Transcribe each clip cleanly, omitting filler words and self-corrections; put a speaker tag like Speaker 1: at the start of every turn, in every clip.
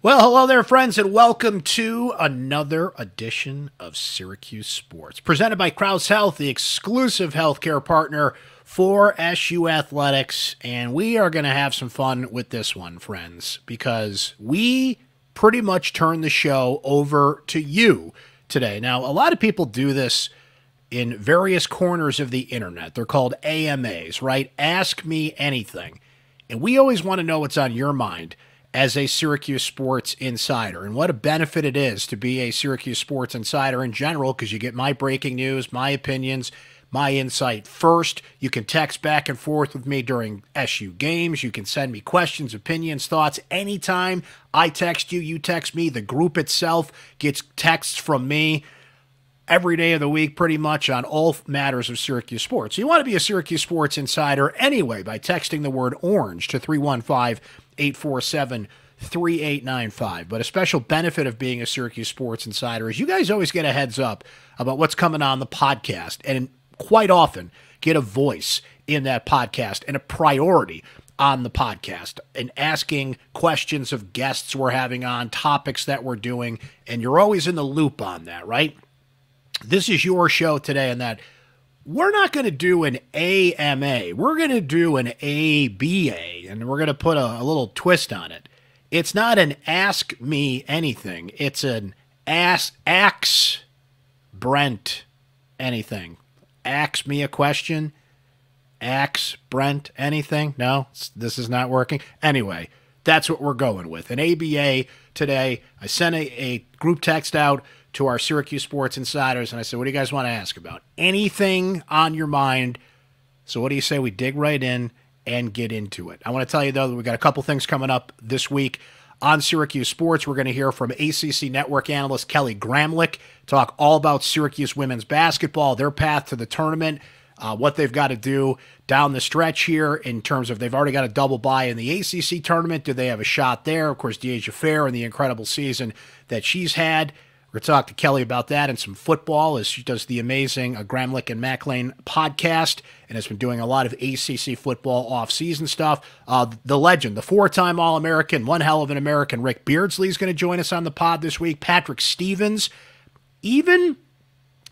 Speaker 1: Well, hello there, friends, and welcome to another edition of Syracuse Sports, presented by Krause Health, the exclusive healthcare partner for SU Athletics. And we are going to have some fun with this one, friends, because we pretty much turn the show over to you today. Now, a lot of people do this in various corners of the internet. They're called AMAs, right? Ask Me Anything. And we always want to know what's on your mind as a Syracuse Sports Insider, and what a benefit it is to be a Syracuse Sports Insider in general, because you get my breaking news, my opinions, my insight first. You can text back and forth with me during SU games. You can send me questions, opinions, thoughts anytime. I text you, you text me. The group itself gets texts from me every day of the week, pretty much, on all matters of Syracuse sports. So you want to be a Syracuse Sports Insider anyway by texting the word orange to 315-847-3895. But a special benefit of being a Syracuse Sports Insider is you guys always get a heads up about what's coming on the podcast, and quite often get a voice in that podcast and a priority on the podcast, and asking questions of guests we're having on, topics that we're doing, and you're always in the loop on that, right? This is your show today, and that we're not going to do an AMA. We're going to do an ABA, and we're going to put a little twist on it. It's not an Ask Me Anything. It's an Ask Brent Anything. Ask me a question. Ask Brent anything. No, this is not working. Anyway, that's what we're going with. An ABA today. I sent a group text out to our Syracuse Sports Insiders, and I said, what do you guys want to ask about? Anything on your mind. So what do you say we dig right in and get into it? I want to tell you, though, that we've got a couple things coming up this week on Syracuse Sports. We're going to hear from ACC Network analyst Kelly Gramlich, talk all about Syracuse women's basketball, their path to the tournament, what they've got to do down the stretch here in terms of they've already got a double bye in the ACC tournament. Do they have a shot there? Of course, Deja Fair and the incredible season that she's had. We're going to talk to Kelly about that and some football, as she does the amazing Gramlich and McLean podcast and has been doing a lot of ACC football off-season stuff. The legend, the four-time All-American, one hell of an American, Rick Beardsley is going to join us on the pod this week. Patrick Stevens. Even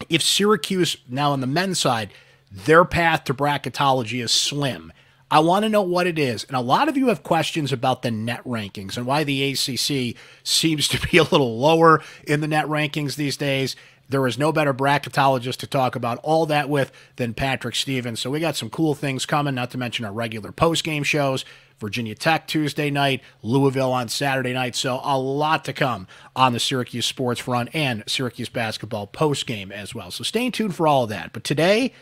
Speaker 1: if Syracuse, now on the men's side, their path to bracketology is slim, I want to know what it is. And a lot of you have questions about the net rankings and why the ACC seems to be a little lower in the net rankings these days. There is no better bracketologist to talk about all that with than Patrick Stevens. So we got some cool things coming, not to mention our regular post-game shows. Virginia Tech Tuesday night, Louisville on Saturday night. So a lot to come on the Syracuse sports front and Syracuse basketball post-game as well. So stay tuned for all of that. But today,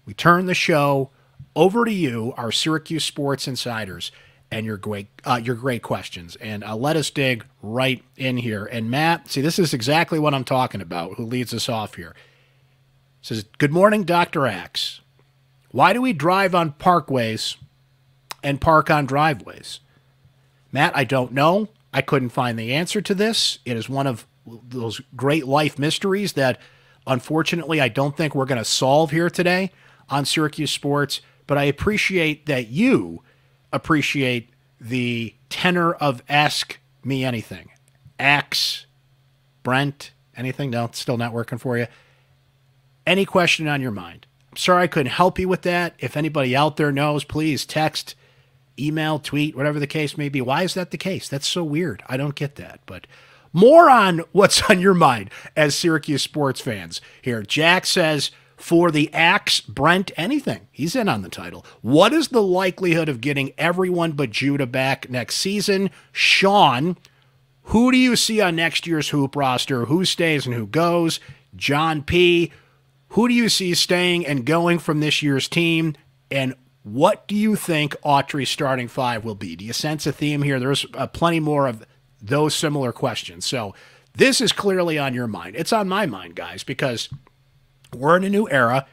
Speaker 1: we turn the show over to you, our Syracuse Sports Insiders, and your great questions. And let us dig right in here. And Matt, see, this is exactly what I'm talking about, who leads us off here. Says, good morning, Dr. Axe. Why do we drive on parkways and park on driveways? Matt, I don't know. I couldn't find the answer to this. It is one of those great life mysteries that, unfortunately, I don't think we're going to solve here today on Syracuse Sports. But I appreciate that you appreciate the tenor of Ask Me Anything. Axe, Brent, anything? No, it's still not working for you. Any question on your mind? I'm sorry I couldn't help you with that. If anybody out there knows, please text, email, tweet, whatever the case may be. Why is that the case? That's so weird. I don't get that. But more on what's on your mind as Syracuse sports fans here. Jack says, for the Axe Brent Anything, he's in on the title. What is the likelihood of getting everyone but Judah back next season? Sean, who do you see on next year's hoop roster? Who stays and who goes? John P., who do you see staying and going from this year's team? And what do you think Autry's starting five will be? Do you sense a theme here? There's plenty more of those similar questions. So this is clearly on your mind. It's on my mind, guys, because we're in a new era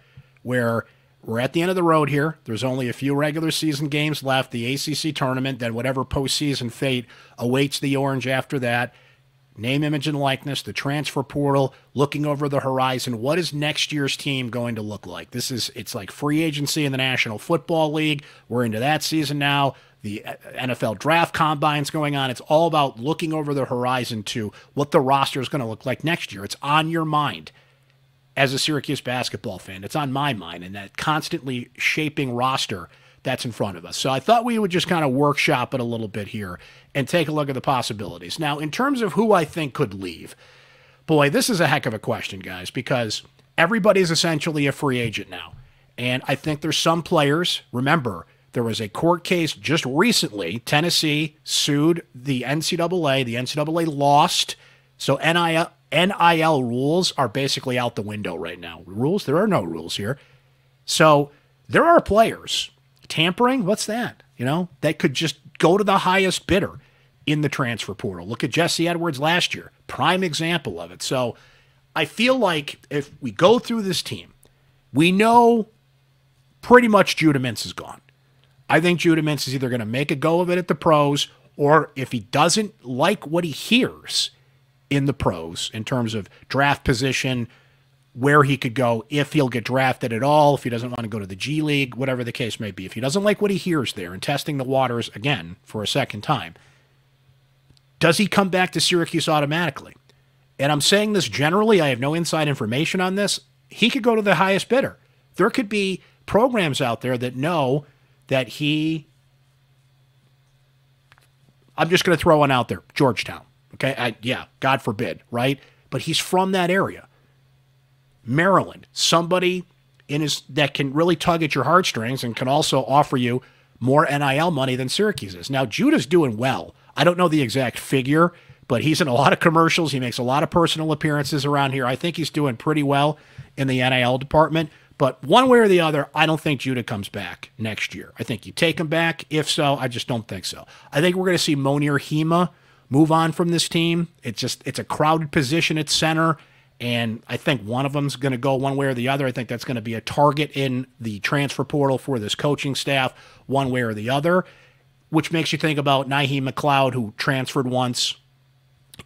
Speaker 1: where we're at the end of the road here. There's only a few regular season games left, the ACC tournament, then whatever postseason fate awaits the Orange after that. Name, image, and likeness, the transfer portal, looking over the horizon. What is next year's team going to look like? It's like free agency in the National Football League. We're into that season now. the NFL draft combines going on. It's all about looking over the horizon to what the roster is going to look like next year. It's on your mind as a Syracuse basketball fan. It's on my mind, and that constantly shaping roster that's in front of us. So I thought we would just kind of workshop it a little bit here and take a look at the possibilities. Now, in terms of who I think could leave, boy, this is a heck of a question, guys, because everybody's essentially a free agent now. And I think there's some players, remember, there was a court case just recently. Tennessee sued the NCAA. The NCAA lost. So NIL rules are basically out the window right now. Rules? There are no rules here. So there are players. Tampering? What's that? That could just go to the highest bidder in the transfer portal. Look at Jesse Edwards last year. Prime example of it. So I feel like if we go through this team, we know pretty much Judah Mintz is gone. I think Judah Mintz is either going to make a go of it at the pros, or if he doesn't like what he hears in the pros in terms of draft position, where he could go, if he'll get drafted at all, if he doesn't want to go to the G League, whatever the case may be. If he doesn't like what he hears there and testing the waters again for a second time, does he come back to Syracuse automatically? And I'm saying this generally. I have no inside information on this. He could go to the highest bidder. There could be programs out there that know that I'm just going to throw one out there, Georgetown. Okay, God forbid, right? But he's from that area. Maryland, somebody that can really tug at your heartstrings and can also offer you more NIL money than Syracuse is. Now, Judah's doing well. I don't know the exact figure, but he's in a lot of commercials. He makes a lot of personal appearances around here. I think he's doing pretty well in the NIL department. But one way or the other, I don't think Judah comes back next year. I think you take him back. If so, I just don't think so. I think we're going to see Monir Hema move on from this team. It's a crowded position at center, and I think one of them's going to go one way or the other. I think that's going to be a target in the transfer portal for this coaching staff one way or the other, which makes you think about Naheem McLeod, who transferred once.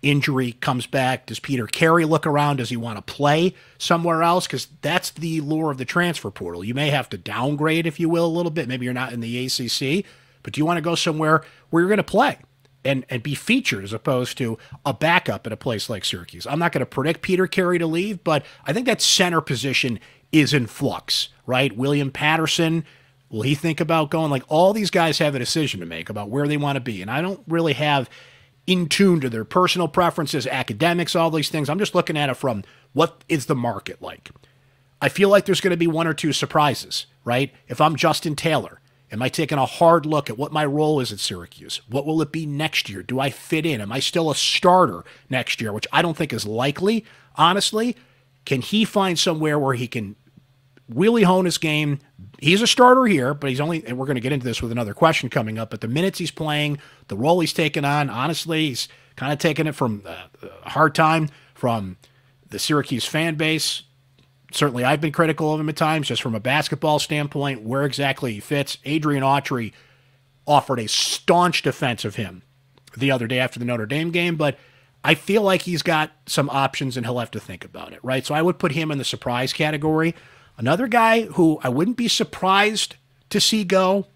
Speaker 1: Injury comes back. Does Peter Carey look around? Does he want to play somewhere else? Because that's the lure of the transfer portal. You may have to downgrade, if you will, a little bit. Maybe you're not in the ACC, but do you want to go somewhere where you're going to play and be featured as opposed to a backup at a place like Syracuse? I'm not going to predict Peter Carey to leave, but I think that center position is in flux, right? William Patterson, will he think about going? Like, all these guys have a decision to make about where they want to be, and I don't really have in tune to their personal preferences, academics, all these things. I'm just looking at it from what is the market like. I feel like there's going to be one or two surprises, right? If I'm Justin Taylor, am I taking a hard look at what my role is at Syracuse? What will it be next year? Do I fit in? Am I still a starter next year, which I don't think is likely, honestly? Can he find somewhere where he can really hone his game? He's a starter here, but and we're going to get into this with another question coming up, but the minutes he's playing, the role he's taken on, honestly, he's kind of taken it from a hard time from the Syracuse fan base. Certainly I've been critical of him at times, just from a basketball standpoint, where exactly he fits. Adrian Autry offered a staunch defense of him the other day after the Notre Dame game, but I feel like he's got some options and he'll have to think about it, right? So I would put him in the surprise category. Another guy who I wouldn't be surprised to see go,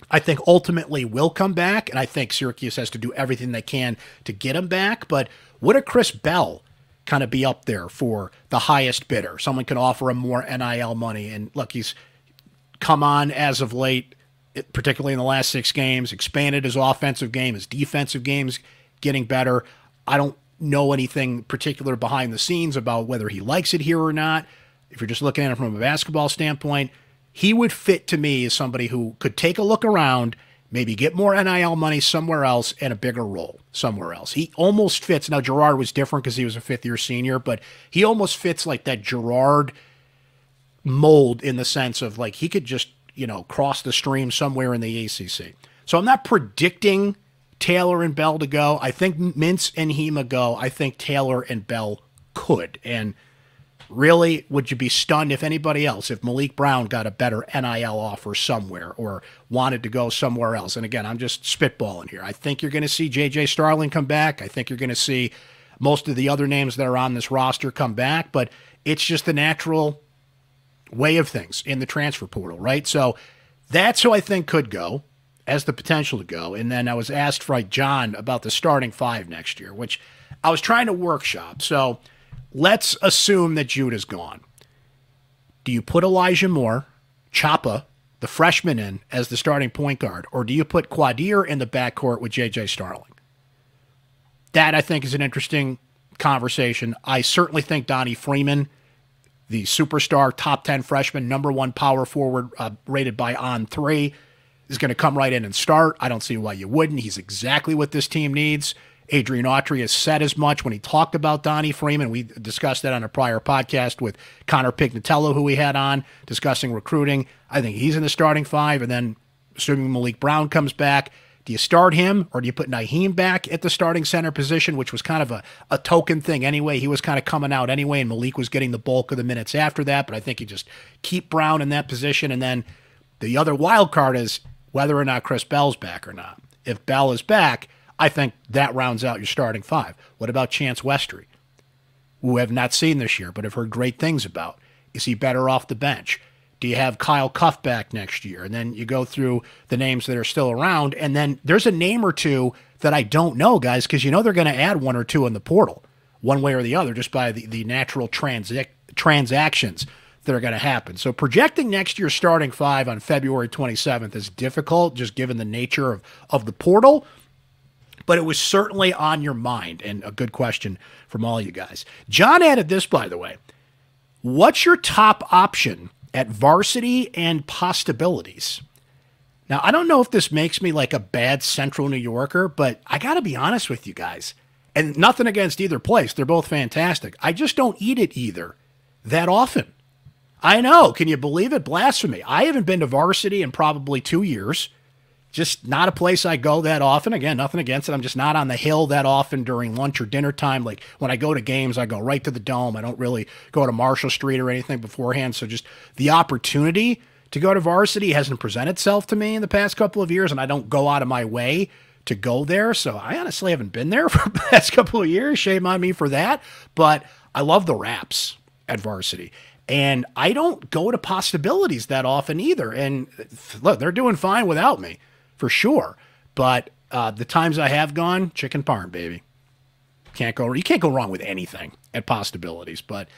Speaker 1: I think ultimately will come back, and I think Syracuse has to do everything they can to get him back, but would a Chris Bell kind of be up there for the highest bidder? Someone can offer him more NIL money, and look, he's come on as of late, particularly in the last 6 games, expanded his offensive game, his defensive game's getting better. I don't know anything particular behind the scenes about whether he likes it here or not. If you're just looking at it from a basketball standpoint, he would fit to me as somebody who could take a look around, maybe get more NIL money somewhere else and a bigger role somewhere else. He almost fits. Now, Gerard was different because he was a 5th-year senior, but he almost fits like that Gerard mold in the sense of like he could just, cross the stream somewhere in the ACC. So I'm not predicting Taylor and Bell to go. I think Mintz and Hema go. I think Taylor and Bell could. And really, would you be stunned if Malik Brown got a better NIL offer somewhere or wanted to go somewhere else? And again, I'm just spitballing here. I think you're going to see J.J. Starling come back. I think you're going to see most of the other names that are on this roster come back, but it's just the natural way of things in the transfer portal, right? So that's who I think could go. has the potential to go. And then I was asked by John about the starting five next year, which I was trying to workshop. So let's assume that Judah's gone. Do you put Elijah Moore, Chapa, the freshman, in as the starting point guard, or do you put Quadir in the backcourt with J.J. Starling? That, I think, is an interesting conversation. I certainly think Donnie Freeman, the superstar top 10 freshman, number one power forward rated by On3, is going to come right in and start. I don't see why you wouldn't. He's exactly what this team needs. Adrian Autry has said as much when he talked about Donnie Freeman. We discussed that on a prior podcast with Connor Pignatello, who we had on, discussing recruiting. I think he's in the starting five, and then assuming Malik Brown comes back, do you start him, or do you put Naheem back at the starting center position, which was kind of a token thing anyway? He was kind of coming out anyway, and Malik was getting the bulk of the minutes after that, but I think you just keep Brown in that position. And then the other wild card is whether or not Chris Bell's back or not. If Bell is back, I think that rounds out your starting five. What about Chance Westry, who I have not seen this year but have heard great things about? Is he better off the bench? Do you have Kyle Cuff back next year? And then you go through the names that are still around, and then there's a name or two that I don't know, guys, because you know they're going to add one or two in the portal, one way or the other, just by the natural transactions that are going to happen. So projecting next year's starting five on February 27th is difficult, just given the nature of the portal, but it was certainly on your mind, and a good question from all you guys. John added this, by the way. What's your top option at varsity and possibilities? Now, I don't know if this makes me like a bad Central New Yorker, but I got to be honest with you guys. And nothing against either place. They're both fantastic. I just don't eat it either that often. I know. Can you believe it? Blasphemy. I haven't been to varsity in probably 2 years. Just not a place I go that often. Again, nothing against it. I'm just not on the hill that often during lunch or dinner time. Like when I go to games, I go right to the Dome. I don't really go to Marshall Street or anything beforehand. So just the opportunity to go to varsity hasn't presented itself to me in the past couple of years, and I don't go out of my way to go there. So I honestly haven't been there for the past couple of years. Shame on me for that. But I love the Raps at varsity. And I don't go to possibilities that often either. And look, they're doing fine without me, for sure. But the times I have gone, chicken parm, baby. You can't go wrong with anything at possibilities. But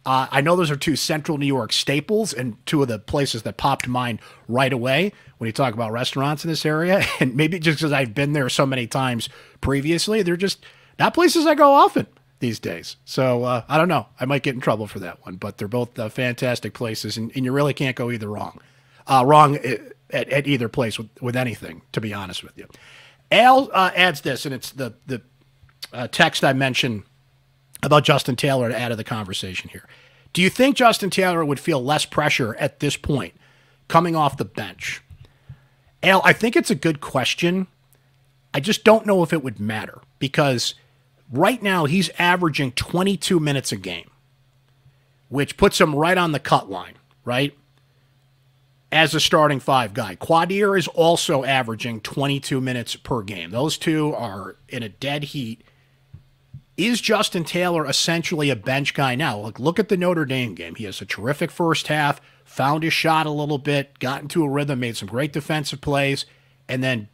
Speaker 1: I know those are two Central New York staples and two of the places that popped to mind right away when you talk about restaurants in this area. And maybe just because I've been there so many times previously, they're just not places I go often these days. So I don't know. I might get in trouble for that one. But they're both fantastic places, and you really can't go either wrong. At either place with anything, to be honest with you. Al adds this, and it's the text I mentioned about Justin Taylor to add to the conversation here. Do you think Justin Taylor would feel less pressure at this point coming off the bench? Al, I think it's a good question. I just don't know if it would matter, because right now he's averaging 22 minutes a game, which puts him right on the cut line, right? As a starting five guy. Quadir is also averaging 22 minutes per game. Those two are in a dead heat. Is Justin Taylor essentially a bench guy now? Look at the Notre Dame game. He has a terrific first half, found his shot a little bit, got into a rhythm, made some great defensive plays, and then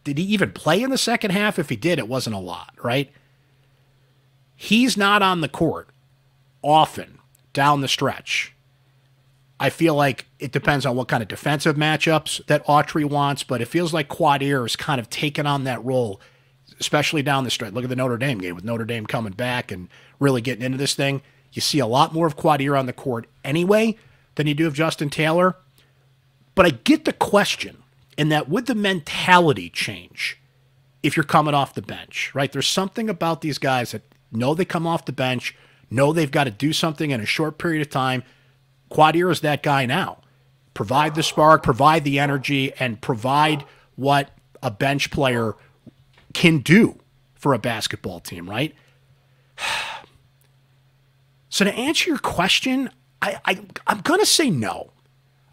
Speaker 1: did he even play in the second half? If he did, it wasn't a lot, right? He's not on the court often down the stretch. I feel like it depends on what kind of defensive matchups that Autry wants, but it feels like Quadir is kind of taking on that role, especially down the stretch. Look at the Notre Dame game with Notre Dame coming back and really getting into this thing. You see a lot more of Quadir on the court anyway than you do of Justin Taylor. But I get the question in that would the mentality change if you're coming off the bench, right? There's something about these guys that know they come off the bench, know they've got to do something in a short period of time. Quadir is that guy now. Provide the spark, provide the energy, and provide what a bench player can do for a basketball team, right? So to answer your question, I'm going to say no.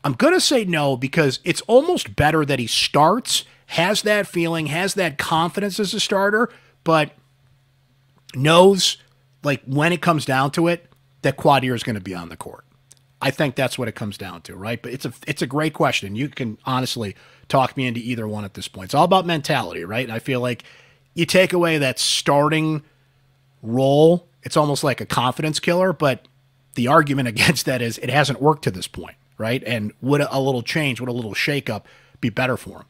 Speaker 1: I'm going to say no because it's almost better that he starts, has that feeling, has that confidence as a starter, but knows, like, when it comes down to it, that Quadir is going to be on the court. I think that's what it comes down to, right? But it's a great question. You can honestly talk me into either one at this point. It's all about mentality, right? And I feel like you take away that starting role, it's almost like a confidence killer, but the argument against that is it hasn't worked to this point, right? And would a little change, would a little shakeup be better for him?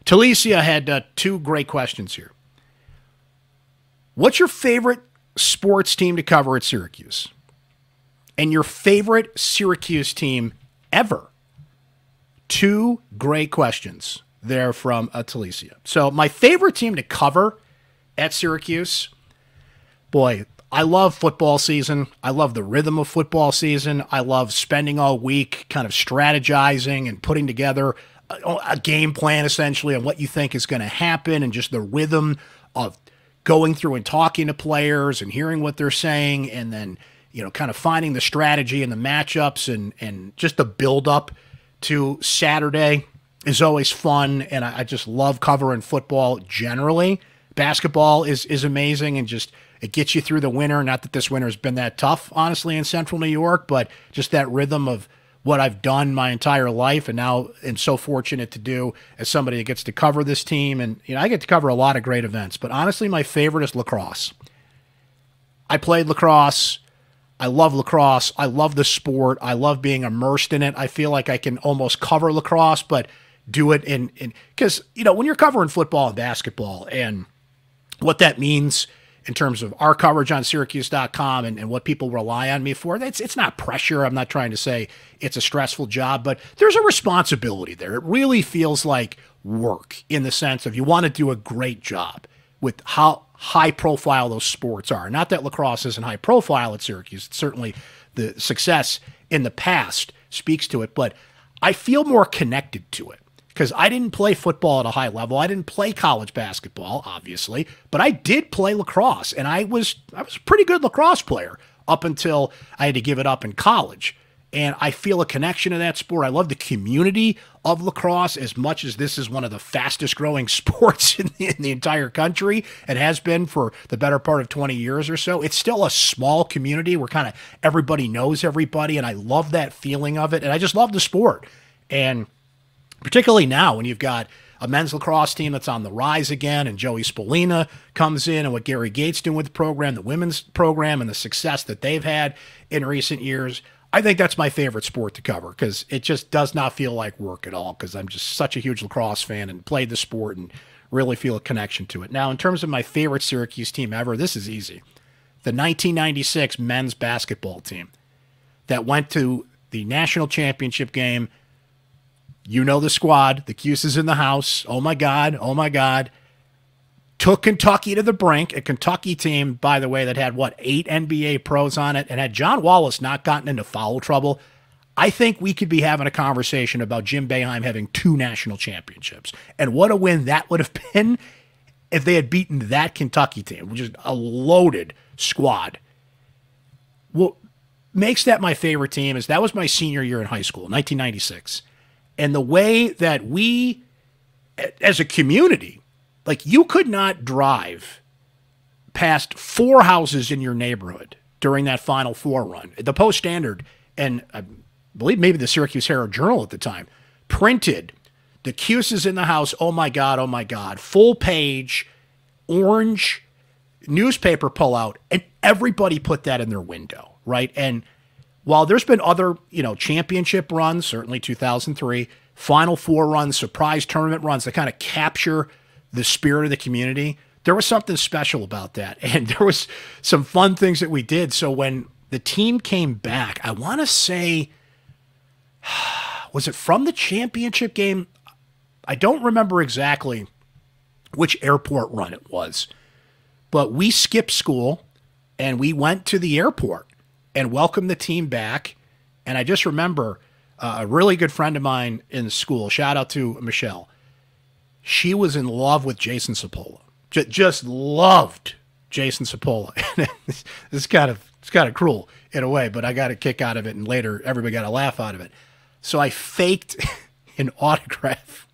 Speaker 1: Talicia had two great questions here. What's your favorite sports team to cover at Syracuse? And your favorite Syracuse team ever? Two great questions there from Talicia. So my favorite team to cover at Syracuse, boy, I love football season. I love the rhythm of football season. I love spending all week kind of strategizing and putting together a game plan, essentially, on what you think is going to happen, and just the rhythm of going through and talking to players and hearing what they're saying, and then, you know, kind of finding the strategy and the matchups, and just the build-up to Saturday is always fun, and I just love covering football generally. Basketball is amazing, and just it gets you through the winter. Not that this winter has been that tough, honestly, in Central New York, but just that rhythm of what I've done my entire life, and now am so fortunate to do as somebody that gets to cover this team. And, you know, I get to cover a lot of great events, but honestly, my favorite is lacrosse. I played lacrosse. I love lacrosse. I love the sport. I love being immersed in it. I feel like I can almost cover lacrosse, but do it in because, you know, when you're covering football and basketball, and what that means in terms of our coverage on syracuse.com and what people rely on me for, it's not pressure. I'm not trying to say it's a stressful job, but there's a responsibility there. It really feels like work, in the sense of you want to do a great job with how high profile those sports are. Not that lacrosse isn't high profile at Syracuse. It's certainly the success in the past speaks to it, but I feel more connected to it because I didn't play football at a high level. I didn't play college basketball, obviously, but I did play lacrosse, and I was a pretty good lacrosse player up until I had to give it up in college. And I feel a connection to that sport. I love the community of lacrosse as much as this is one of the fastest growing sports in the entire country, and has been for the better part of 20 years or so. It's still a small community where kind of everybody knows everybody, and I love that feeling of it. And I just love the sport. And particularly now when you've got a men's lacrosse team that's on the rise again, and Joey Spolina comes in, and what Gary Gates doing with the program, the women's program, and the success that they've had in recent years, I think that's my favorite sport to cover because it just does not feel like work at all, because I'm just such a huge lacrosse fan and played the sport and really feel a connection to it. Now, in terms of my favorite Syracuse team ever, this is easy. The 1996 men's basketball team that went to the national championship game. You know the squad. The Cuse is in the house. Oh, my God. Oh, my God. Took Kentucky to the brink, a Kentucky team, by the way, that had, 8 NBA pros on it, and had John Wallace not gotten into foul trouble, I think we could be having a conversation about Jim Boeheim having 2 national championships. And what a win that would have been if they had beaten that Kentucky team, which is a loaded squad. What makes that my favorite team is that was my senior year in high school, 1996. And the way that we, as a community, like, you could not drive past 4 houses in your neighborhood during that Final Four run. The Post-Standard, and I believe maybe the Syracuse Herald-Journal at the time, printed the Cuse is in the house, oh my God, full page, orange newspaper pullout, and everybody put that in their window, right? And while there's been other, championship runs, certainly 2003, Final Four runs, surprise tournament runs that kind of capture the spirit of the community, there was something special about that. And there was some fun things that we did. So when the team came back, I want to say, was it from the championship game? I don't remember exactly which airport run it was, but we skipped school and we went to the airport and welcomed the team back. And I just remember a really good friend of mine in school, shout out to Michelle, she was in love with Jason Cipolla. Just loved Jason Cipolla. It's kind of cruel in a way, but I got a kick out of it, and later everybody got a laugh out of it. So I faked an autograph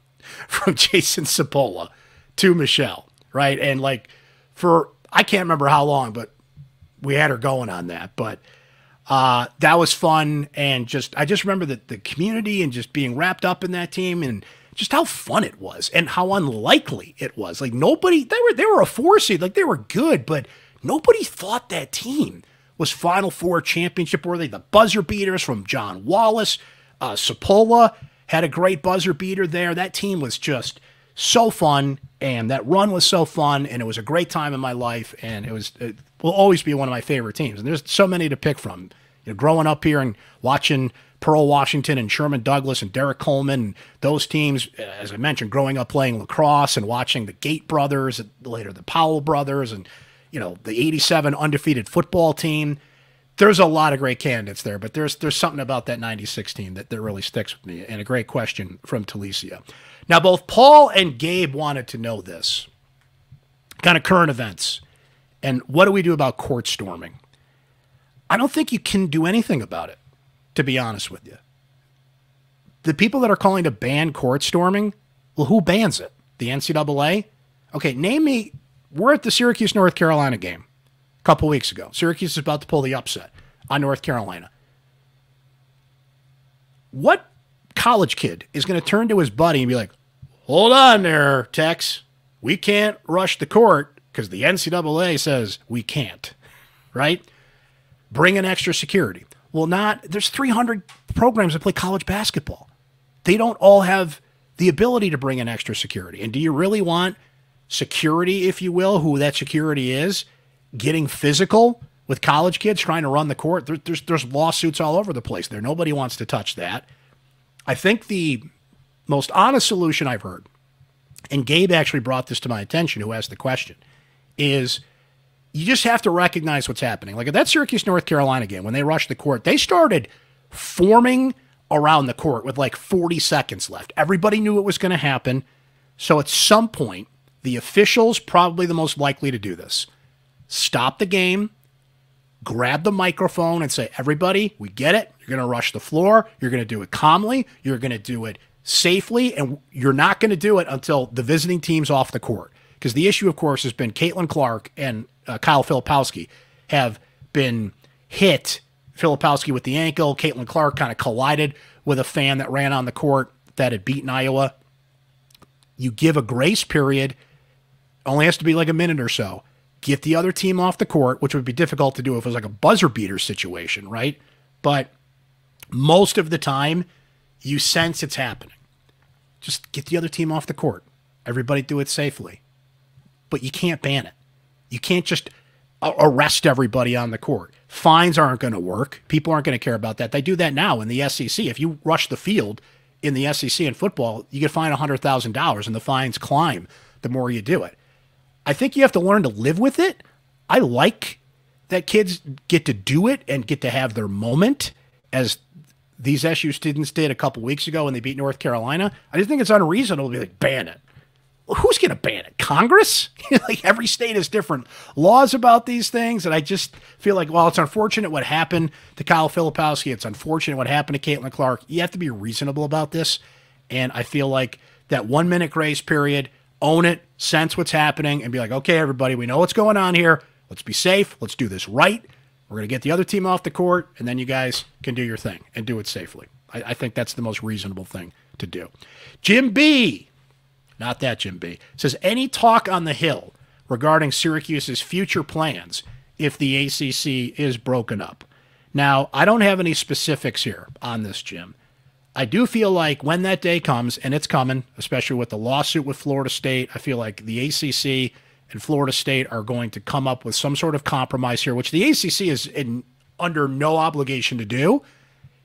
Speaker 1: from Jason Cipolla to Michelle, right? And for I can't remember how long, but we had her going on that. But That was fun. And I just remember the community and just being wrapped up in that team and just how fun it was and how unlikely it was. Like nobody, they were a 4 seed, like they were good, but nobody thought that team was Final Four championship worthy. The buzzer beaters from John Wallace, Sapola had a great buzzer beater there. That team was just so fun, and that run was so fun, and it was a great time in my life, and it will always be one of my favorite teams. And there's so many to pick from. You know, growing up here and watching Pearl Washington and Sherman Douglas and Derek Coleman, and those teams, as I mentioned, growing up playing lacrosse and watching the Gate brothers, and later the Powell brothers, and you know, the 87 undefeated football team. There's a lot of great candidates there, but there's something about that 96 team that really sticks with me. And a great question from Talicia. Now, both Paul and Gabe wanted to know this. Kind of current events. And what do we do about court storming? I don't think you can do anything about it, to be honest with you. The people that are calling to ban court storming, well, who bans it? The NCAA? Okay, name me. We're at the Syracuse, North Carolina game a couple weeks ago. Syracuse is about to pull the upset on North Carolina. What college kid is going to turn to his buddy and be like, hold on there, Tex. We can't rush the court because the NCAA says we can't, right? Bring in extra security. Well, there's 300 programs that play college basketball. They don't all have the ability to bring in extra security. And do you really want security, if you will, who that security is, getting physical with college kids trying to run the court? There's lawsuits all over the place there. Nobody wants to touch that. I think the most honest solution I've heard, and Gabe actually brought this to my attention, who asked the question, is you just have to recognize what's happening. Like at that Syracuse, North Carolina game, when they rushed the court, they started forming around the court with like 40 seconds left. Everybody knew it was going to happen. So at some point, the officials, probably the most likely to do this, stop the game, grab the microphone and say, everybody, we get it. You're going to rush the floor. You're going to do it calmly. You're going to do it safely. And you're not going to do it until the visiting team's off the court. Because the issue, of course, has been Caitlin Clark and Kyle Filipowski have been hit. Filipowski with the ankle. Caitlin Clark kind of collided with a fan that ran on the court that had beaten Iowa. You give a grace period. Only has to be like a minute or so. Get the other team off the court, which would be difficult to do if it was like a buzzer beater situation, right? But most of the time, you sense it's happening. Just get the other team off the court. Everybody do it safely. But you can't ban it. You can't just arrest everybody on the court. Fines aren't going to work. People aren't going to care about that. They do that now in the SEC. If you rush the field in the SEC in football, you get fined $100,000, and the fines climb the more you do it. I think you have to learn to live with it. I like that kids get to do it and get to have their moment, as these SU students did a couple weeks ago when they beat North Carolina. I just think it's unreasonable to be like, ban it. Well, who's going to ban it? Congress? Like every state has different laws about these things. And I just feel like, well, it's unfortunate what happened to Kyle Filipowski. It's unfortunate what happened to Caitlin Clark. You have to be reasonable about this. And I feel like that 1 minute grace period, own it, sense what's happening, and be like, okay, everybody, we know what's going on here. Let's be safe. Let's do this right. We're going to get the other team off the court, and then you guys can do your thing and do it safely. I think that's the most reasonable thing to do. Jim B., not that Jim B., says, any talk on the Hill regarding Syracuse's future plans if the ACC is broken up? Now, I don't have any specifics here on this, Jim. I do feel like when that day comes, and it's coming, especially with the lawsuit with Florida State, I feel like the ACC and Florida State are going to come up with some sort of compromise here, which the ACC is under no obligation to do.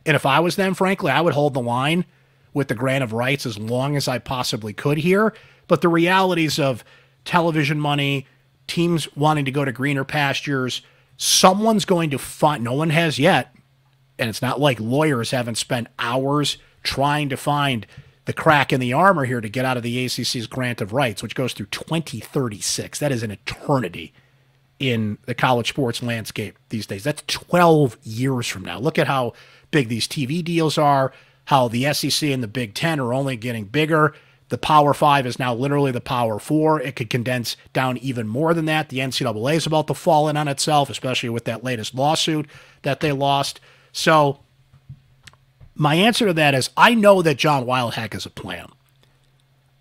Speaker 1: And if I was them, frankly, I would hold the line with the grant of rights as long as I possibly could here. But the realities of television money, teams wanting to go to greener pastures, someone's going to find, no one has yet, and it's not like lawyers haven't spent hours trying to find the crack in the armor here to get out of the ACC's grant of rights, which goes through 2036. That is an eternity in the college sports landscape these days. That's 12 years from now. Look at how big these TV deals are, how the SEC and the Big Ten are only getting bigger. The Power 5 is now literally the Power 4. It could condense down even more than that. The NCAA is about to fall in on itself, especially with that latest lawsuit that they lost. So my answer to that is I know that John Wildhack has a plan.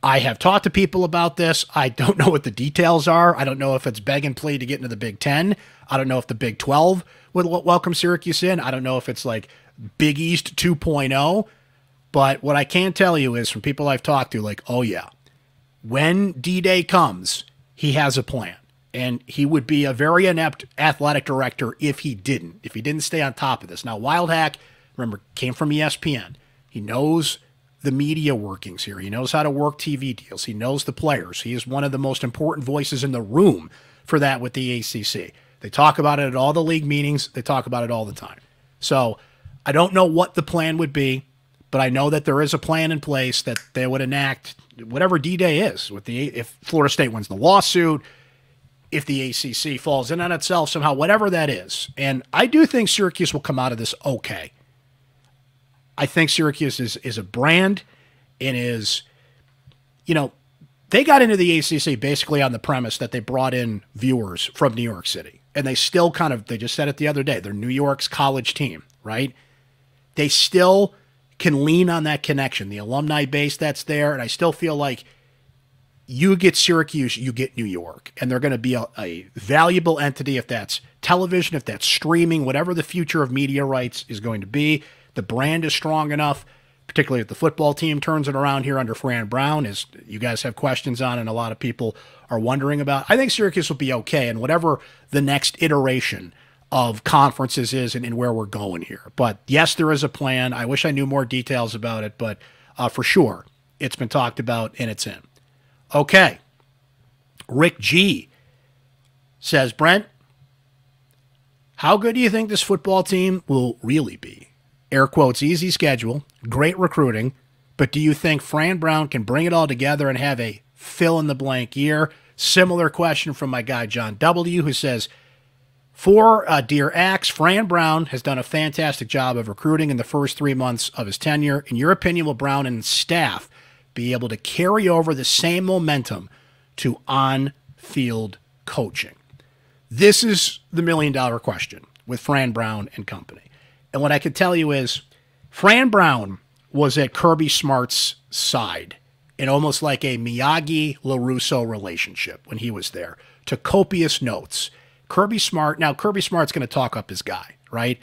Speaker 1: I have talked to people about this. I don't know what the details are. I don't know if it's beg and plea to get into the Big Ten. I don't know if the Big 12 would welcome Syracuse in. I don't know if it's like Big East 2.0. But what I can tell you is from people I've talked to, like, oh yeah, when D-Day comes, he has a plan. And he would be a very inept athletic director if he didn't stay on top of this. Now, Wildhack, remember, came from ESPN. He knows the media workings here. He knows how to work TV deals. He knows the players. He is one of the most important voices in the room for that with the ACC. They talk about it at all the league meetings. They talk about it all the time. So I don't know what the plan would be, but I know that there is a plan in place that they would enact whatever D-Day is. If Florida State wins the lawsuit, if the ACC falls in on itself somehow, whatever that is. And I do think Syracuse will come out of this okay. I think Syracuse is a brand and is, they got into the ACC basically on the premise that they brought in viewers from New York City. And they still they just said it the other day, they're New York's college team, right? They still can lean on that connection, the alumni base that's there. And I still feel like you get Syracuse, you get New York. And they're going to be a valuable entity if that's television, if that's streaming, whatever the future of media rights is going to be. The brand is strong enough, particularly if the football team turns it around here under Fran Brown, as you guys have questions on and a lot of people are wondering about. I think Syracuse will be okay, and whatever the next iteration of conferences is and where we're going here. But yes, there is a plan. I wish I knew more details about it, but for sure, it's been talked about and it's in. Okay. Rick G says, Brent, how good do you think this football team will really be? Air quotes, easy schedule, great recruiting, but do you think Fran Brown can bring it all together and have a fill-in-the-blank year? Similar question from my guy John W., who says, for Dear Axe, Fran Brown has done a fantastic job of recruiting in the first 3 months of his tenure. In your opinion, will Brown and staff be able to carry over the same momentum to on-field coaching? This is the million-dollar question with Fran Brown and company. And what I can tell you is Fran Brown was at Kirby Smart's side in almost like a Miyagi-LaRusso relationship when he was there, to copious notes. Kirby Smart's going to talk up his guy, right?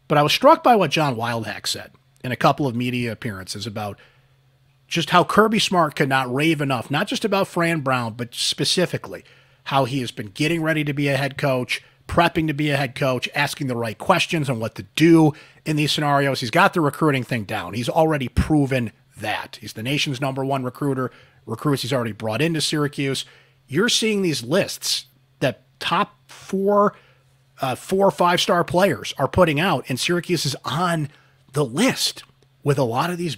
Speaker 1: But I was struck by what John Wildhack said in a couple of media appearances about just how Kirby Smart could not rave enough, not just about Fran Brown, but specifically how he has been getting ready to be a head coach, prepping to be a head coach, asking the right questions on what to do in these scenarios. He's got the recruiting thing down. He's already proven that. He's the nation's #1 recruiter. Recruits he's already brought into Syracuse. You're seeing these lists that top 4 or 5-star players are putting out, and Syracuse is on the list with a lot of these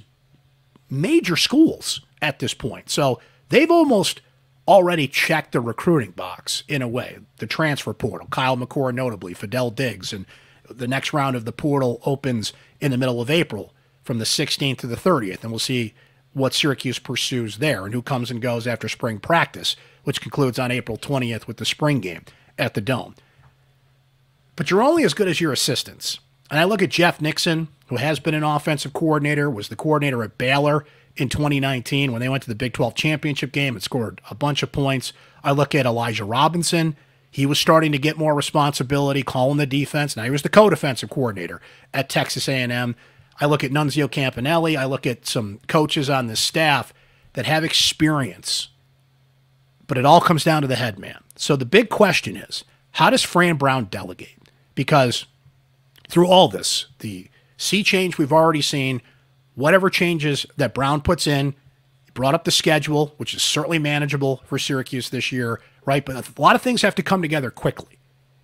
Speaker 1: major schools at this point. So they've almost already checked the recruiting box in a way. The transfer portal, Kyle McCord notably, Fidel Diggs, and the next round of the portal opens in the middle of April from the 16th to the 30th, and we'll see what Syracuse pursues there and who comes and goes after spring practice, which concludes on April 20th with the spring game at the Dome. But you're only as good as your assistants. And I look at Jeff Nixon, who has been an offensive coordinator, was the coordinator at Baylor in 2019 when they went to the Big 12 championship game and scored a bunch of points. I look at Elijah Robinson. He was starting to get more responsibility, calling the defense. Now he was the co-defensive coordinator at Texas A&M. I look at Nunzio Campanelli. I look at some coaches on the staff that have experience. But it all comes down to the head man. So the big question is, how does Fran Brown delegate? Because through all this, the sea change we've already seen, whatever changes that Brown puts in, he brought up the schedule, which is certainly manageable for Syracuse this year, right? But a lot of things have to come together quickly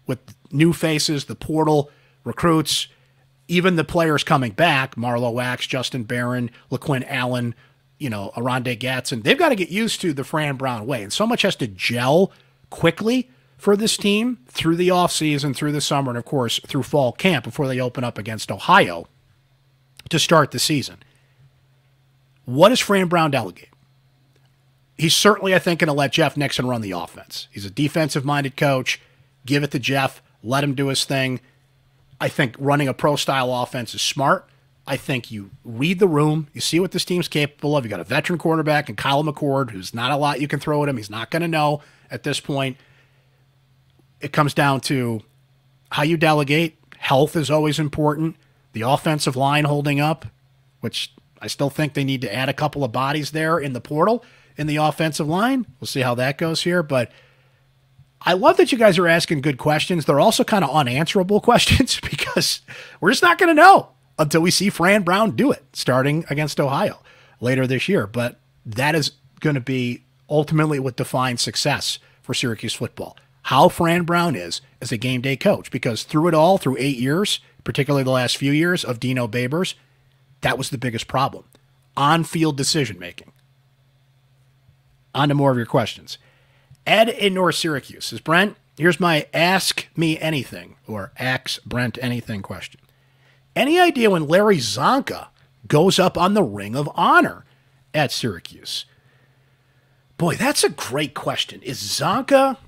Speaker 1: with new faces, the portal, recruits, even the players coming back, Marlo Wax, Justin Barron, LaQuinn Allen, Aronde Gatson. They've got to get used to the Fran Brown way. And so much has to gel quickly for this team through the offseason, through the summer, and, of course, through fall camp before they open up against Ohio to start the season. What does Fran Brown delegate? he's certainly, I think, going to let Jeff Nixon run the offense. He's a defensive-minded coach. Give it to Jeff. Let him do his thing. I think running a pro-style offense is smart. I think you read the room. You see what this team's capable of. You got a veteran quarterback in Kyle McCord, who's not a lot you can throw at him. He's not going to know at this point. It comes down to how you delegate. Health is always important. The offensive line holding up, which I still think they need to add a couple of bodies there in the portal in the offensive line. We'll see how that goes here. But I love that you guys are asking good questions. They're also kind of unanswerable questions because we're just not going to know until we see Fran Brown do it starting against Ohio later this year. But that is going to be ultimately what defines success for Syracuse football. How Fran Brown is as a game day coach, because through it all, through 8 years, particularly the last few years of Dino Babers, that was the biggest problem. On-field decision-making. On to more of your questions. Ed in North Syracuse says, Brent, here's my Ask Me Anything, or Ask Brent Anything question. Any idea when Larry Zonka goes up on the Ring of Honor at Syracuse? Boy, that's a great question. Is Zonka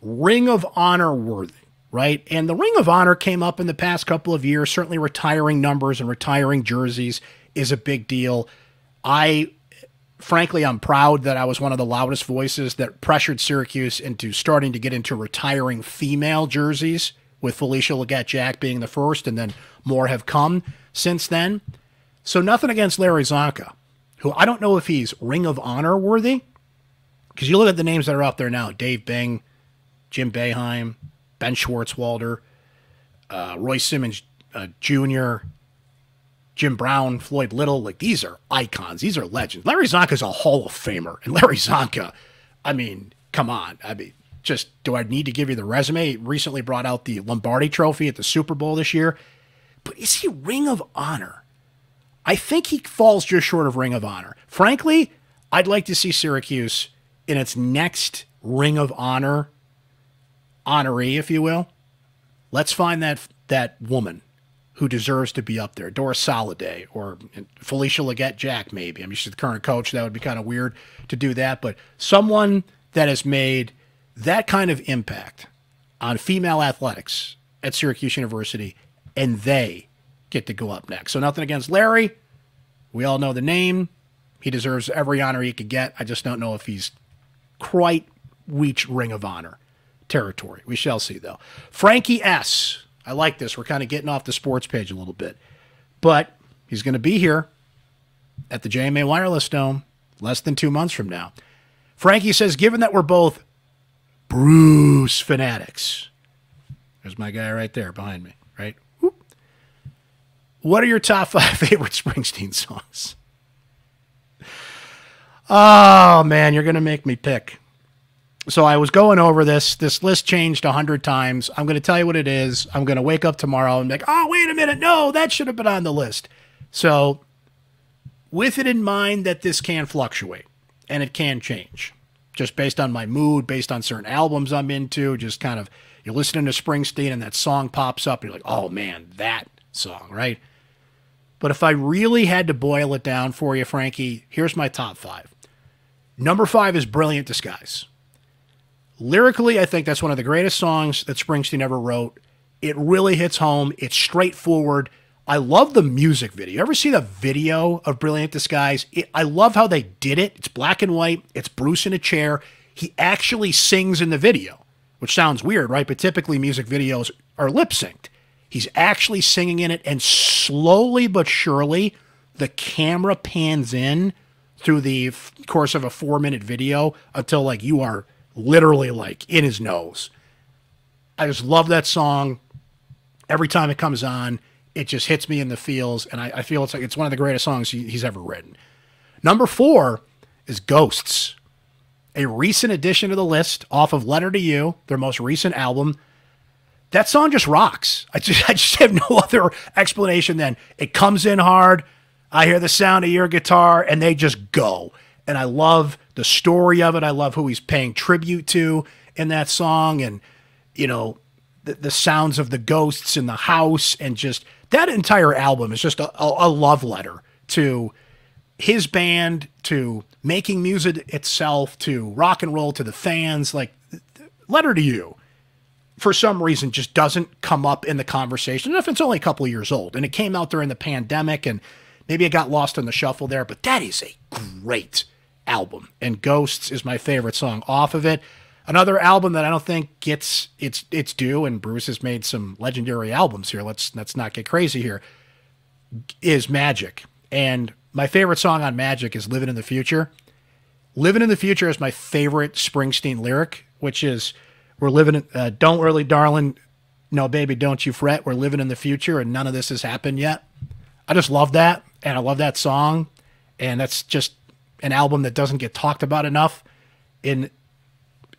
Speaker 1: Ring of Honor worthy, right? And the Ring of Honor came up in the past couple of years. Certainly retiring numbers and retiring jerseys is a big deal. Frankly, I'm proud that I was one of the loudest voices that pressured Syracuse into starting to get into retiring female jerseys, with Felicia Leggett-Jack being the first, and then more have come since then. So nothing against Larry Zonka, who I don't know if he's Ring of Honor worthy, because you look at the names that are out there now: Dave Bing, Jim Boeheim, Ben Schwartzwalder, Roy Simmons Jr., Jim Brown, Floyd Little. Like, these are icons. These are legends. Larry Zonka is a Hall of Famer. And Larry Zonka, I mean, come on. I mean, just, do I need to give you the resume? He recently brought out the Lombardi Trophy at the Super Bowl this year. But is he Ring of Honor? I think he falls just short of Ring of Honor. Frankly, I'd like to see Syracuse in its next Ring of Honor honoree, if you will. Let's find that woman who deserves to be up there. Doris Soliday or Felicia Leggett-Jack, maybe. I mean, she's the current coach. That would be kind of weird to do that. But someone that has made that kind of impact on female athletics at Syracuse University, and they get to go up next. So nothing against Larry. We all know the name. He deserves every honor he could get. I just don't know if he's quite reached Ring of Honor territory. We shall see, though. Frankie S. I like this. We're kind of getting off the sports page a little bit. But he's going to be here at the JMA Wireless Dome less than 2 months from now. Frankie says, given that we're both Bruce fanatics, there's my guy right there behind me, right? Whoop. What are your top 5 favorite Springsteen songs? Oh, man, you're going to make me pick. So I was going over this. This list changed 100 times. I'm going to tell you what it is. I'm going to wake up tomorrow and be like, oh, wait a minute. No, that should have been on the list. So with it in mind that this can fluctuate and it can change just based on my mood, based on certain albums I'm into, just kind of you're listening to Springsteen and that song pops up and you're like, oh, man, that song, right? But if I really had to boil it down for you, Frankie, here's my top 5. Number 5 is Brilliant Disguise. Lyrically, I think that's one of the greatest songs that Springsteen ever wrote. It really hits home. It's straightforward. I love the music video. You ever see the video of Brilliant Disguise? I love how they did it. It's black and white. It's Bruce in a chair. He actually sings in the video, which sounds weird, right? But typically music videos are lip-synced. He's actually singing in it, and slowly but surely, the camera pans in through the course of a 4-minute video until, like, you are literally like in his nose. I just love that song. Every time it comes on, it just hits me in the feels, and I feel it's one of the greatest songs he's ever written. Number 4 is Ghosts, a recent addition to the list off of Letter to You, their most recent album. That song just rocks. I just have no other explanation than it comes in hard. I hear the sound of your guitar, and they just go. And I love the story of it. I love who he's paying tribute to in that song. And, you know, the sounds of the ghosts in the house. And just that entire album is just a love letter to his band to making music itself to rock and roll to the fans, like Letter to You, for some reason just doesn't come up in the conversation. If it's only a couple of years old and it came out during the pandemic and maybe it got lost in the shuffle there, but that is a great album. And Ghosts is my favorite song off of it. Another album that I don't think gets its due, and Bruce has made some legendary albums here. Let's not get crazy here, is Magic. And my favorite song on Magic is Living in the Future. Living in the Future is my favorite Springsteen lyric, which is, we're living in, don't worry, darling, no, baby, don't you fret. We're living in the future and none of this has happened yet. I just love that. And I love that song. And that's just an album that doesn't get talked about enough. And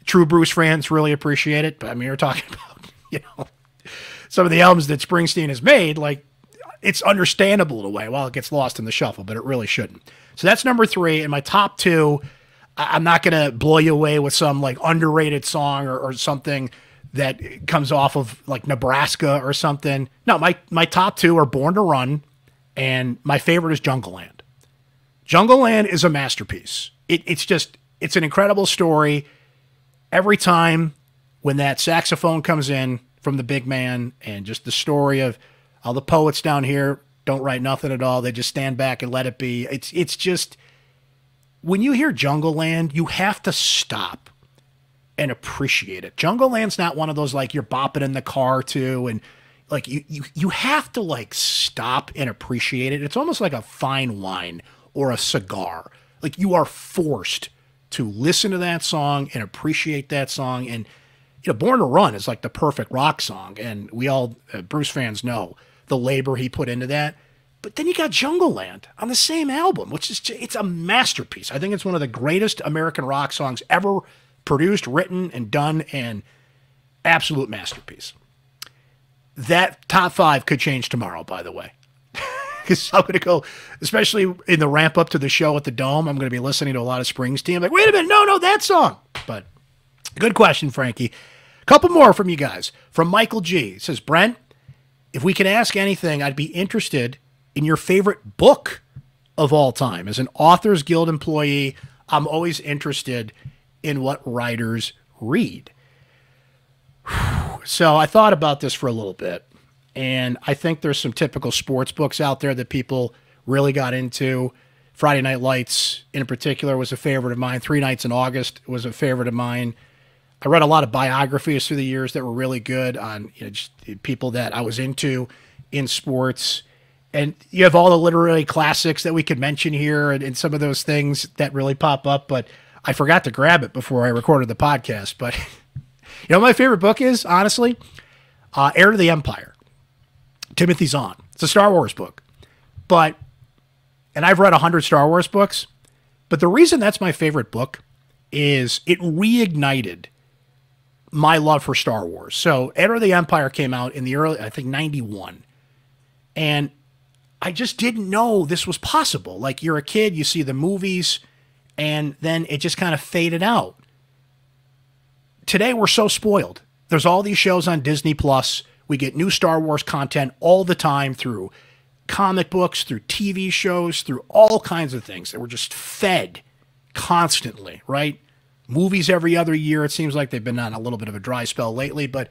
Speaker 1: true Bruce fans really appreciate it. But I mean, you're talking about, some of the albums that Springsteen has made, like, it's understandable in a way. Well, it gets lost in the shuffle, but it really shouldn't. So that's number 3. And my top 2, I'm not going to blow you away with some like underrated song or something that comes off of like Nebraska or something. No, my top 2 are Born to Run, and my favorite is Jungle Land. Jungle Land is a masterpiece. It's an incredible story. Every time when that saxophone comes in from the big man, and just the story of all the poets down here don't write nothing at all. They just stand back and let it be. It's just, when you hear Jungle Land, you have to stop and appreciate it. Jungle Land's not one of those like you're bopping in the car to, and like you have to like stop and appreciate it. It's almost like a fine wine or a cigar. Like, you are forced to listen to that song and appreciate that song. And Born to Run is like the perfect rock song, and we all Bruce fans know the labor he put into that. But then you got Jungle Land on the same album, which is it's a masterpiece. I think it's one of the greatest American rock songs ever produced, written, and done, and absolute masterpiece. That top 5 could change tomorrow, by the way. Because I'm going to go, especially in the ramp up to the show at the Dome, I'm going to be listening to a lot of Springsteen. I'm like, wait a minute, no, that song. But good question, Frankie. A couple more from you guys. From Michael G. It says, Brent, if we could ask anything, I'd be interested in your favorite book of all time. As an Authors Guild employee, I'm always interested in what writers read. So I thought about this for a little bit, and I think there's some typical sports books out there that people really got into. Friday Night Lights, in particular, was a favorite of mine. 3 Nights in August was a favorite of mine. I read a lot of biographies through the years that were really good on just people that I was into in sports. And you have all the literary classics that we could mention here, and some of those things that really pop up. But I forgot to grab it before I recorded the podcast. But what my favorite book is, honestly? Heir to the Empire. Timothy Zahn. It's a Star Wars book. And I've read 100 Star Wars books. But the reason that's my favorite book is it reignited my love for Star Wars. So Heir to the Empire came out in the early, I think, 91. And I just didn't know this was possible. Like, you're a kid, you see the movies, and then it just kind of faded out. Today, we're so spoiled. There's all these shows on Disney Plus. We get new Star Wars content all the time through comic books, through TV shows, through all kinds of things that we're just fed constantly, right? Movies every other year. It seems like they've been on a little bit of a dry spell lately, but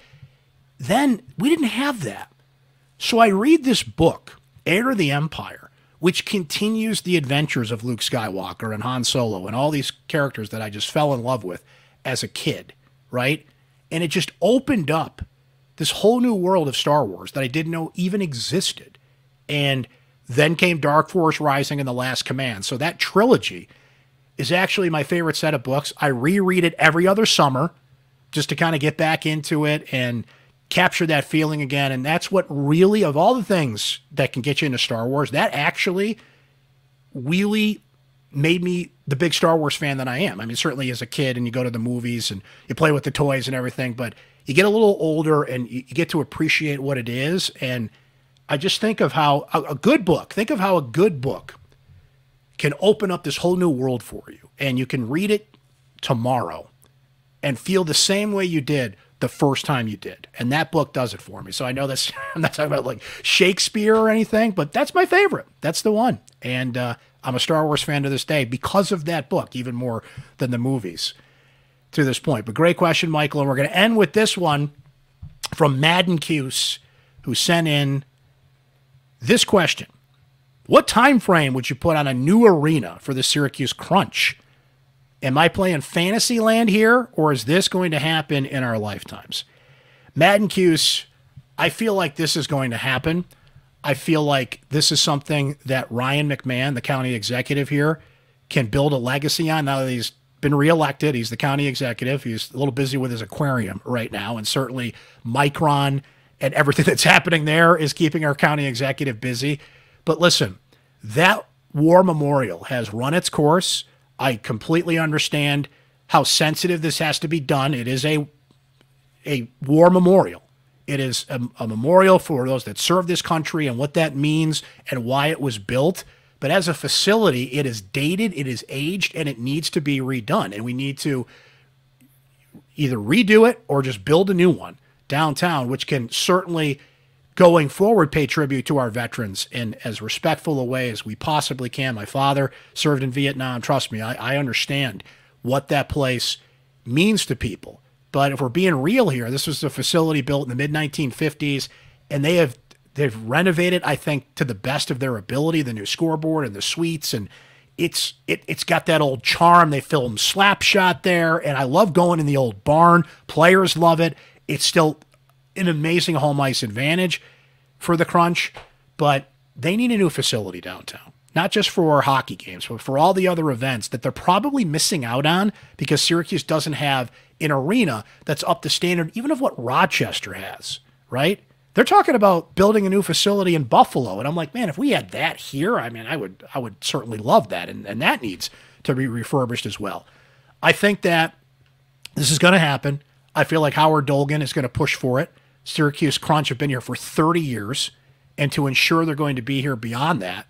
Speaker 1: then we didn't have that. So I read this book, Heir to the Empire, which continues the adventures of Luke Skywalker and Han Solo and all these characters that I just fell in love with as a kid, right? And it just opened up this whole new world of Star Wars that I didn't know even existed. And then came Dark Force Rising and The Last Command. So that trilogy is actually my favorite set of books. I reread it every other summer just to kind of get back into it and capture that feeling again. And that's what really, of all the things that can get you into Star Wars, that actually really made me the big Star Wars fan that I am. I mean, certainly as a kid and you go to the movies and you play with the toys and everything, but you get a little older and you get to appreciate what it is. And I just think of how a good book can open up this whole new world for you. And you can read it tomorrow and feel the same way you did the first time you did. And that book does it for me. So I know that's, I'm not talking about like Shakespeare or anything, but that's my favorite. That's the one. And I'm a Star Wars fan to this day because of that book, even more than the movies to this point. But great question, Michael. And we're going to end with this one from Madden Cuse, who sent in this question. What time frame would you put on a new arena for the Syracuse Crunch? Am I playing Fantasyland here, or is this going to happen in our lifetimes? Madden Cuse, I feel like this is going to happen. I feel like this is something that Ryan McMahon, the county executive here, can build a legacy on. Now that he's been reelected, he's the county executive. He's a little busy with his aquarium right now, and certainly Micron and everything that's happening there is keeping our county executive busy. But listen, that war memorial has run its course. I completely understand how sensitive this has to be done. It is a war memorial. It is a memorial for those that served this country and what that means and why it was built. But as a facility, it is dated, it is aged, and it needs to be redone. And we need to either redo it or just build a new one downtown, which can certainly, going forward, pay tribute to our veterans in as respectful a way as we possibly can. My father served in Vietnam. Trust me, I understand what that place means to people. But if we're being real here, this was a facility built in the mid-1950s, and they've renovated, I think, to the best of their ability, the new scoreboard and the suites, and it's got that old charm. They filmed Slapshot there, and I love going in the old barn. Players love it. It's still an amazing home ice advantage for the Crunch, but they need a new facility downtown. Not just for hockey games, but for all the other events that they're probably missing out on because Syracuse doesn't have an arena that's up to standard even of what Rochester has, right? They're talking about building a new facility in Buffalo, and I'm like, man, if we had that here, I mean, I would certainly love that, and that needs to be refurbished as well. I think that this is going to happen. I feel like Howard Dolgan is going to push for it. Syracuse Crunch have been here for 30 years, and to ensure they're going to be here beyond that,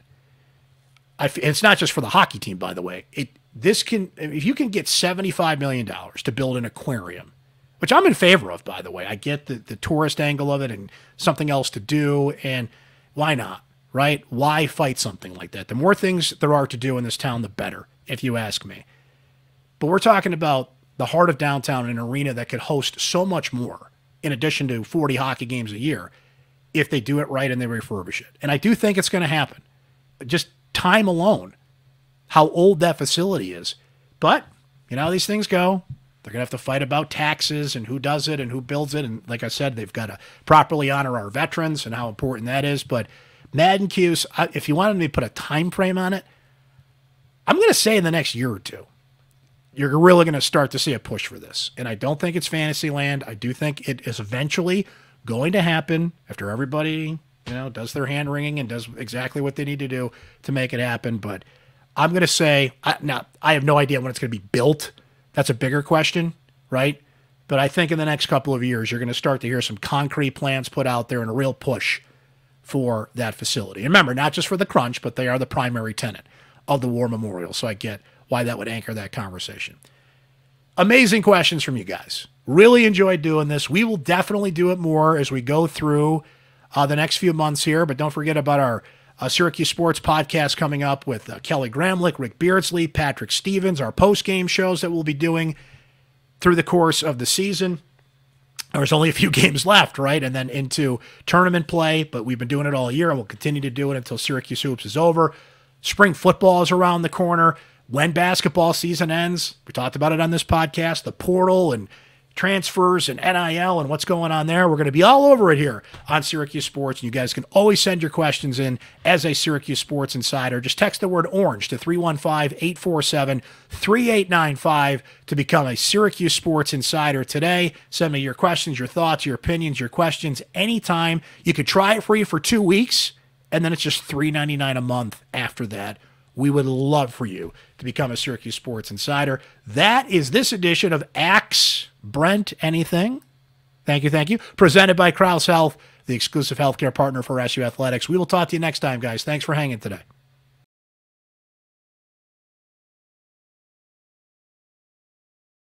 Speaker 1: it's not just for the hockey team, by the way. If you can get $75 million to build an aquarium, which I'm in favor of, by the way. I get the tourist angle of it and something else to do, and why not, right? Why fight something like that? The more things there are to do in this town, the better, if you ask me. But we're talking about the heart of downtown, an arena that could host so much more, in addition to 40 hockey games a year, if they do it right and they refurbish it. And I do think it's going to happen. Just time alone, how old that facility is. But, you know how these things go. They're going to have to fight about taxes and who does it and who builds it. And like I said, they've got to properly honor our veterans and how important that is. But Madden Cuse, if you wanted me to put a time frame on it, I'm going to say in the next year or two, you're really going to start to see a push for this. And I don't think it's Fantasyland. I do think it is eventually going to happen after everybody, does their hand wringing and does exactly what they need to do to make it happen. But I'm going to say, now, I have no idea when it's going to be built. That's a bigger question, right? But I think in the next couple of years, you're going to start to hear some concrete plans put out there and a real push for that facility. And remember, not just for the Crunch, but they are the primary tenant of the War Memorial. So I get why that would anchor that conversation. Amazing questions from you guys. Really enjoyed doing this. We will definitely do it more as we go through the next few months here. But don't forget about our Syracuse Sports podcast coming up with Kelly Gramlich, Rick Beardsley, Patrick Stevens, our post-game shows that we'll be doing through the course of the season. There's only a few games left, right? And then into tournament play, but we've been doing it all year, and we'll continue to do it until Syracuse Hoops is over. Spring football is around the corner. When basketball season ends, we talked about it on this podcast, the portal and transfers and NIL and what's going on there. We're going to be all over it here on Syracuse Sports, and you guys can always send your questions in as a Syracuse Sports Insider. Just text the word orange to 315-847-3895 to become a Syracuse Sports Insider today. Send me your questions, your thoughts, your opinions, your questions anytime. You could try it free for 2 weeks, and then it's just $3.99 a month after that. We would love for you to become a Syracuse Sports Insider. That is this edition of Axe Brent Anything. Thank you. Presented by Krause Health, the exclusive healthcare partner for SU Athletics. We will talk to you next time, guys. Thanks for hanging today.